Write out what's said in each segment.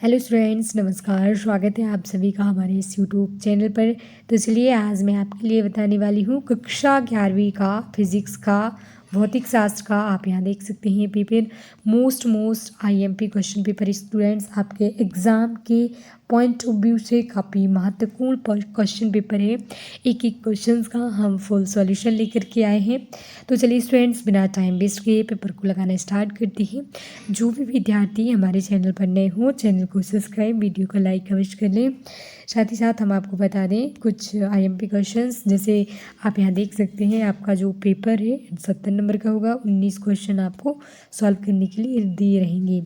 Hello students, नमस्कार। स्वागत है आप सभी का हमारे इस यूट्यूब चैनल पर। तो चलिए आज मैं आपके लिए बताने वाली हूँ कक्षा 11वीं का फिजिक्स का भौतिक शास्त्र का। आप यहाँ देख सकते हैं paper most IMP question paper students आपके एग्ज़ाम के पॉइंट ऑफ व्यू से काफ़ी महत्वपूर्ण क्वेश्चन पेपर है। एक एक क्वेश्चन का हम फुल सॉल्यूशन लेकर के आए हैं। तो चलिए स्टूडेंट्स, बिना टाइम वेस्ट किए पेपर को लगाना स्टार्ट करते हैं। जो भी विद्यार्थी हमारे चैनल पर नए हो, चैनल को सब्सक्राइब, वीडियो को लाइक अवश्य कर लें। साथ ही साथ हम आपको बता दें कुछ आईएमपी क्वेश्चंस, जैसे आप यहाँ देख सकते हैं आपका जो पेपर है 70 नंबर का होगा। 19 क्वेश्चन आपको सॉल्व करने के लिए दिए रहेंगे।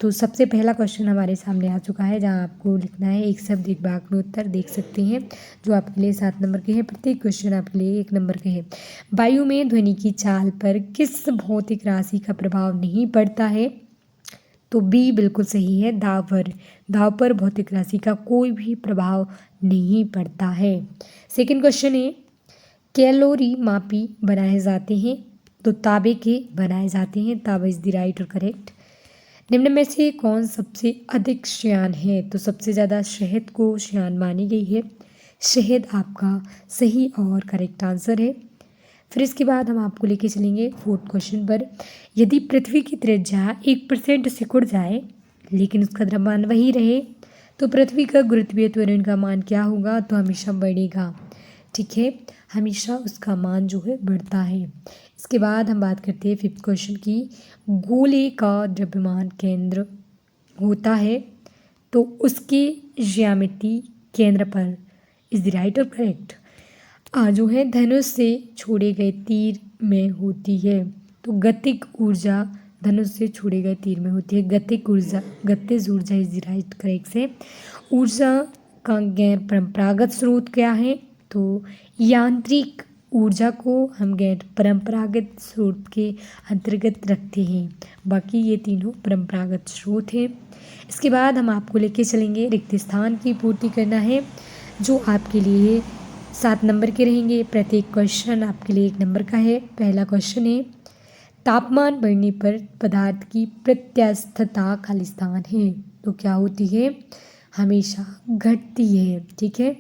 तो सबसे पहला क्वेश्चन हमारे सामने आ चुका है, जहाँ आपको लिखना है एक शब्द एक वाक्य में उत्तर। देख सकते हैं जो आपके लिए 7 नंबर के हैं। प्रत्येक क्वेश्चन आपके लिए 1 नंबर के हैं। वायु में ध्वनि की चाल पर किस भौतिक राशि का प्रभाव नहीं पड़ता है? तो बी बिल्कुल सही है, दाव पर भौतिक राशि का कोई भी प्रभाव नहीं पड़ता है। सेकंड क्वेश्चन है, कैलोरी मापी बनाए जाते हैं? तो तांबे के बनाए जाते हैं। तांबा इज द राइट और करेक्ट। निम्न में से कौन सबसे अधिक श्यान है? तो सबसे ज़्यादा शहद को श्यान मानी गई है। शहद आपका सही और करेक्ट आंसर है। फिर इसके बाद हम आपको लेके चलेंगे 4th क्वेश्चन पर। यदि पृथ्वी की त्रिज्या 1% सिकुड़ जाए लेकिन उसका द्रव्यमान वही रहे तो पृथ्वी का गुरुत्वीय त्वरण का मान क्या होगा? तो हमेशा बढ़ेगा। ठीक है, हमेशा उसका मान जो है बढ़ता है। इसके बाद हम बात करते हैं 5th क्वेश्चन की। गोले का द्रव्यमान केंद्र होता है तो उसके ज्यामिति केंद्र पर इज द राइट और करेक्ट। जो है धनुष से छोड़े गए तीर में होती है। तो गतिक ऊर्जा धनुष से छोड़े गए तीर में होती है। गतिज ऊर्जा इज द राइट करेक्ट से। ऊर्जा का गैर परंपरागत स्रोत क्या है? तो यांत्रिक ऊर्जा को हम गैर परंपरागत स्रोत के अंतर्गत रखते हैं। बाकी ये तीनों परंपरागत स्रोत हैं। इसके बाद हम आपको लेके चलेंगे रिक्त स्थान की पूर्ति करना है, जो आपके लिए 7 नंबर के रहेंगे। प्रत्येक क्वेश्चन आपके लिए 1 नंबर का है। पहला क्वेश्चन है, तापमान बढ़ने पर पदार्थ की प्रत्यास्थता खालिस्तान है तो क्या होती है? हमेशा घटती है। ठीक है,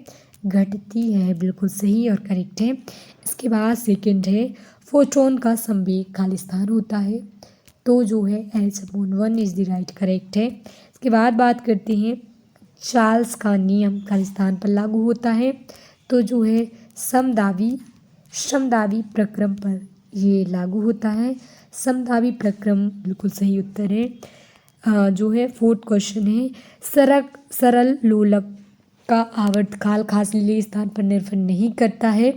घटती है, बिल्कुल सही और करेक्ट है। इसके बाद सेकंड है, फोटोन का संवेग खालिस्तान होता है तो जो है H/1 is the right correct है। इसके बाद बात करते हैं, चार्ल्स का नियम खालिस्तान पर लागू होता है तो जो है समदाबी प्रक्रम पर ये लागू होता है। समदाबी प्रक्रम बिल्कुल सही उत्तर है। जो है 4th क्वेश्चन है, सरल लोलक का आवर्तकाल खास लीले स्थान पर निर्भर नहीं करता है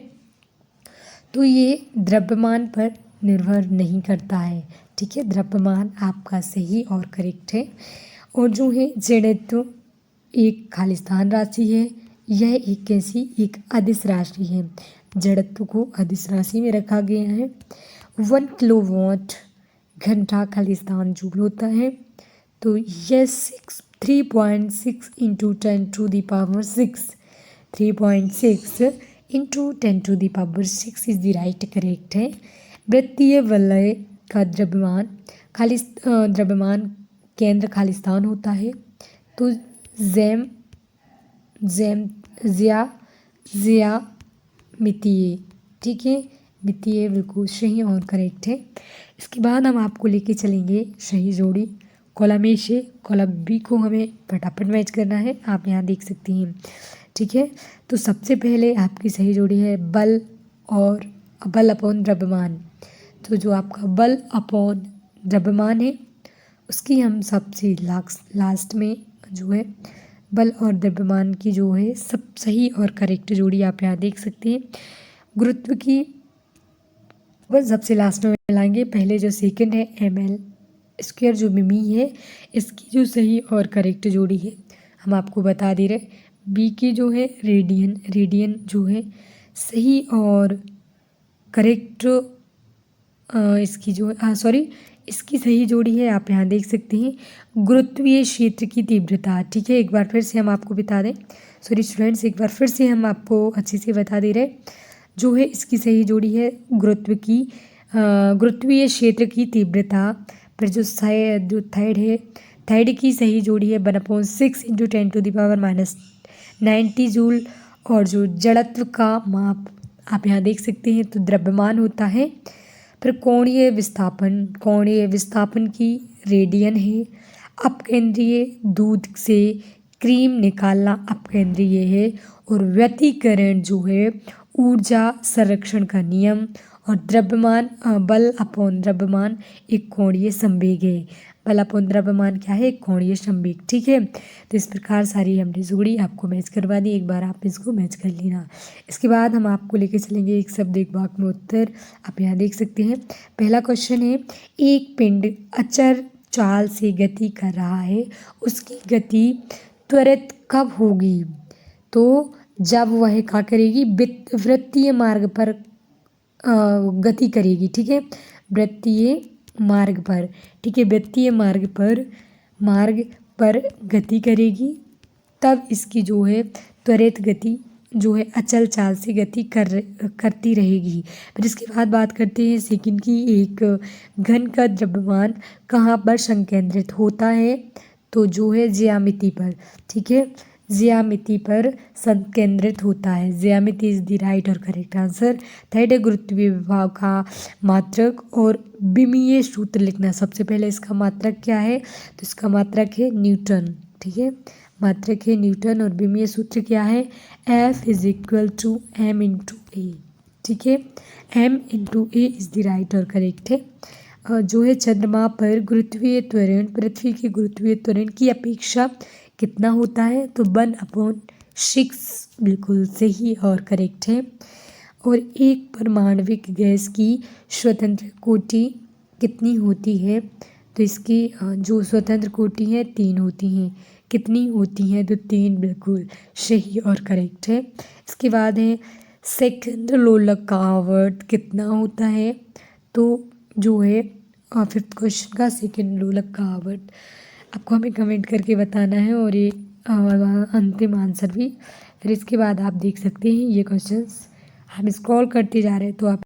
तो ये द्रव्यमान पर निर्भर नहीं करता है। ठीक है, द्रव्यमान आपका सही और करेक्ट है। और जो है जड़त्व एक खालिस्तान राशि है। यह एक कैसी एक अदिश राशि है। जड़त्व को अदिश राशि में रखा गया है। 1 किलोवाट घंटा खालिस्तान जूल होता है तो यह 3.6 into 10⁻6 3.6 into 10⁻6 is the right correct है। वृत्तीय वलय का द्रव्यमान केंद्र खालिस्तान होता है तो ज्यामितीय। ठीक है, मितीय बिल्कुल सही और करेक्ट है। इसके बाद हम आपको लेके चलेंगे सही जोड़ी। कॉलम ए से कॉलम बी को हमें फटाफट मैच करना है। आप यहाँ देख सकती हैं। ठीक है, तो सबसे पहले आपकी सही जोड़ी है बल अपॉन द्रव्यमान। तो जो आपका बल अपॉन द्रव्यमान है उसकी हम सबसे लास्ट में जो है बल और द्रव्यमान की जो है सब सही और करेक्ट जोड़ी आप यहाँ देख सकते हैं। गुरुत्व की बस सबसे लास्ट में लाएंगे। पहले जो सेकंड है ml² जो मिमी है, इसकी जो सही और करेक्ट जोड़ी है हम आपको बता दे रहे। बी की जो है रेडियन जो है सही और करेक्ट इसकी जो इसकी सही जोड़ी है आप यहाँ देख सकते हैं। गुरुत्वीय क्षेत्र की तीव्रता। ठीक है, एक बार फिर से हम आपको बता दें, स्टूडेंट्स एक बार फिर से हम आपको अच्छे से बता दे रहे। जो है इसकी सही जोड़ी है गुरुत्वीय क्षेत्र की तीव्रता पर जो थर्ड है थर्ड की सही जोड़ी है 1/6 इंटू 10⁻90 जूल। और जो जड़त्व का माप आप यहाँ देख सकते हैं तो द्रव्यमान होता है। फिर कोणीय विस्थापन की रेडियन है। अपकेंद्रीय दूध से क्रीम निकालना अपकेंद्रीय है। और व्यतिकरण जो है ऊर्जा संरक्षण का नियम। और द्रव्यमान बल अपॉन द्रव्यमान एक कोणीय संवेग है। बल अपॉन द्रव्यमान क्या है? एक कोणीय संवेग। ठीक है, तो इस प्रकार सारी हमने जोड़ी आपको मैच करवा दी। एक बार आप इसको मैच कर लेना। इसके बाद हम आपको लेके चलेंगे एक शब्द एक वाक्य में उत्तर। आप यहाँ देख सकते हैं पहला क्वेश्चन है, एक पिंड अचर चाल से गति कर रहा है, उसकी गति त्वरित कब होगी? तो जब वह क्या करेगी? वृत्तीय मार्ग पर गति करेगी। ठीक है, वृत्तीय मार्ग पर। ठीक है, वृत्तीय मार्ग पर गति करेगी, तब इसकी जो है त्वरित गति जो है अचल चाल से गति करती रहेगी। फिर इसके बाद बात करते हैं सेकंड की, एक घन का द्रव्यमान कहाँ पर संकेंद्रित होता है? तो जो है ज्यामिति पर। ठीक है, ज्यामिति पर संकेंद्रित होता है। ज्यामिति इज द राइट और करेक्ट आंसर। थर्ड है गुरुत्वीय विभव का मात्रक और विमीय सूत्र लिखना। सबसे पहले इसका मात्रक क्या है? तो इसका मात्रक है न्यूटन। ठीक है, मात्रक है न्यूटन। और विमीय सूत्र क्या है? F is equal to m into A. ठीक है, m into A is the right और करेक्ट है। जो है चंद्रमा पर गुरुत्वीय त्वरण पृथ्वी के गुरुत्वीय त्वरण की अपेक्षा कितना होता है? तो 1/6 बिल्कुल सही और करेक्ट है। और एक परमाणविक गैस की स्वतंत्र कोटि कितनी होती है? तो इसकी जो स्वतंत्र कोटि है 3 होती हैं। कितनी होती हैं? तो 3 बिल्कुल सही और करेक्ट है। इसके बाद है सेकंड लोलक का आवर्त कितना होता है? तो जो है फिफ्थ क्वेश्चन का सेकंड लोलक का आवर्त आपको हमें कमेंट करके बताना है। और ये अंतिम आंसर भी। फिर इसके बाद आप देख सकते हैं ये क्वेश्चंस हम स्क्रॉल करते जा रहे हैं तो आप